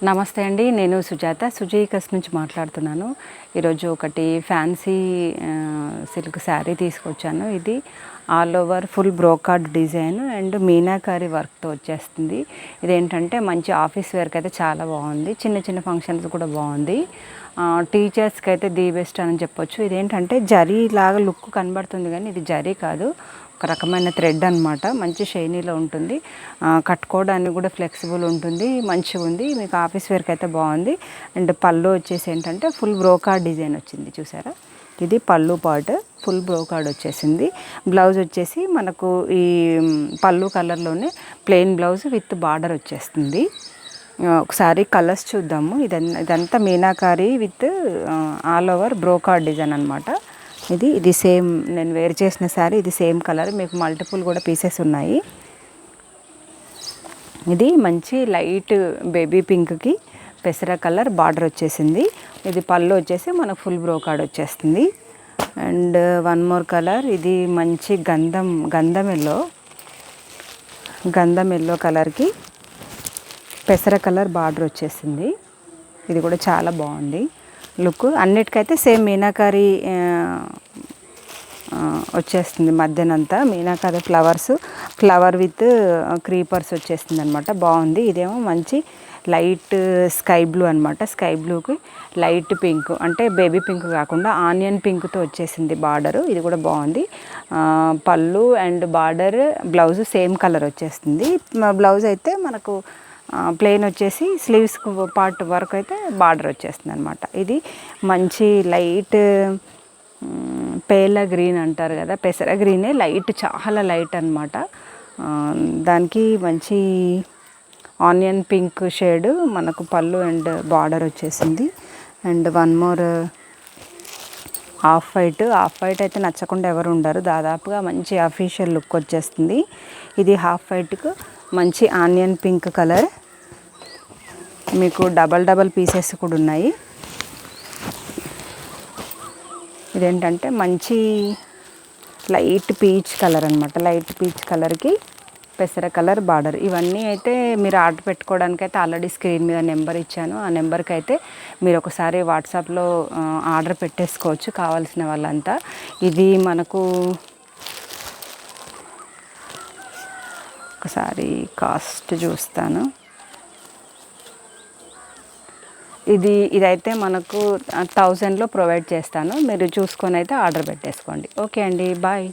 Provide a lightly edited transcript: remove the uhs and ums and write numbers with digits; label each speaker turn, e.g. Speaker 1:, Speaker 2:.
Speaker 1: నమస్తే అండి, నేను సుజాత సుజీకస్ నుంచి మాట్లాడుతున్నాను. ఈరోజు ఒకటి ఫ్యాన్సీ సిల్క్ శారీ తీసుకొచ్చాను. ఇది all over full brocade design and meenakari వర్క్తో వచ్చేస్తుంది. ఇదేంటంటే మంచి ఆఫీస్ వేర్కి అయితే చాలా బాగుంది, చిన్న చిన్న ఫంక్షన్స్ కూడా బాగుంది. టీచర్స్కి అయితే ది బెస్ట్ అని చెప్పొచ్చు. ఇదేంటంటే జరీ లాగా లుక్ కనబడుతుంది, కానీ ఇది జరీ కాదు, ఒక రకమైన థ్రెడ్ అనమాట. మంచి షైనీలో ఉంటుంది, కట్టుకోవడానికి కూడా ఫ్లెక్సిబుల్ ఉంటుంది, మంచిగా ఉంది. మీకు ఆఫీస్ వేర్కి అయితే బాగుంది. అండ్ పళ్ళు వచ్చేసి ఏంటంటే ఫుల్ బ్రోకార్డ్ డిజైన్ వచ్చింది, చూసారా? ఇది పళ్ళు పార్ట్ ఫుల్ బ్రోకార్డ్ వచ్చేసింది. బ్లౌజ్ వచ్చేసి మనకు ఈ పళ్ళు కలర్లోనే ప్లెయిన్ బ్లౌజ్ విత్ బార్డర్ వచ్చేస్తుంది. ఒకసారి కలర్స్ చూద్దాము. ఇదంతా meenakari with all over brocade design అనమాట. ఇది సేమ్ నేను వేర్ చేసిన శారీ, ఇది సేమ్ కలర్, మీకు మల్టిపుల్ కూడా పీసెస్ ఉన్నాయి. ఇది మంచి లైట్ బేబీ పింక్కి పెసర కలర్ బార్డర్ వచ్చేసింది. ఇది పళ్ళు వచ్చేసి మనకు ఫుల్ బ్రోకార్డ్ వచ్చేస్తుంది. అండ్ వన్ మోర్ కలర్, ఇది మంచి గంధం ఎల్లో కలర్కి పెసర కలర్ బార్డర్ వచ్చేసింది. ఇది కూడా చాలా బాగుంది లుక్. అన్నిటికైతే సేమ్ మీనాకారి వచ్చేస్తుంది. మధ్యనంతా మీనాకారి ఫ్లవర్ విత్ క్రీపర్స్ వచ్చేస్తుంది అనమాట. బాగుంది. ఇదేమో మంచి లైట్ స్కై బ్లూ అనమాట. స్కై బ్లూకి లైట్ పింక్, అంటే బేబీ పింక్ కాకుండా ఆనియన్ పింక్తో వచ్చేసింది బార్డరు. ఇది కూడా బాగుంది. పళ్ళు and border, blouse same colour వచ్చేస్తుంది. బ్లౌజ్ అయితే మనకు ప్లెయిన్ వచ్చేసి స్లీవ్స్ పార్ట్ వరకు అయితే బార్డర్ వచ్చేస్తుంది అనమాట. ఇది మంచి లైట్ పేల గ్రీన్ అంటారు కదా, పెసర గ్రీనే, లైట్, చాలా లైట్ అనమాట. దానికి మంచి ఆనియన్ పింక్ షేడ్ మనకు పళ్ళు అండ్ బార్డర్ వచ్చేసింది. And one more off white అయితే నచ్చకుండా ఎవరు ఉండరు, దాదాపుగా మంచి అఫీషియల్ లుక్ వచ్చేస్తుంది. ఇది హాఫ్ వైట్కు మంచి ఆనియన్ పింక్ కలర్, మీకు డబల్ పీసెస్ కూడా ఉన్నాయి. ఇదేంటంటే మంచి లైట్ పీచ్ కలర్ అనమాట. లైట్ పీచ్ కలర్కి పెసర కలర్ బార్డర్. ఇవన్నీ అయితే మీరు ఆర్డర్ పెట్టుకోవడానికి అయితే ఆల్రెడీ స్క్రీన్ మీద నెంబర్ ఇచ్చాను. ఆ నెంబర్కి అయితే మీరు ఒకసారి వాట్సాప్లో ఆర్డర్ పెట్టేసుకోవచ్చు కావాల్సిన వాళ్ళంతా. ఇది మనకు ఒకసారి కాస్ట్ చూస్తాను. ఇదైతే మనకు 1000లో ప్రొవైడ్ చేస్తాను. మీరు చూసుకొని అయితే ఆర్డర్ పెట్టేసుకోండి. ఓకే అండి, బాయ్.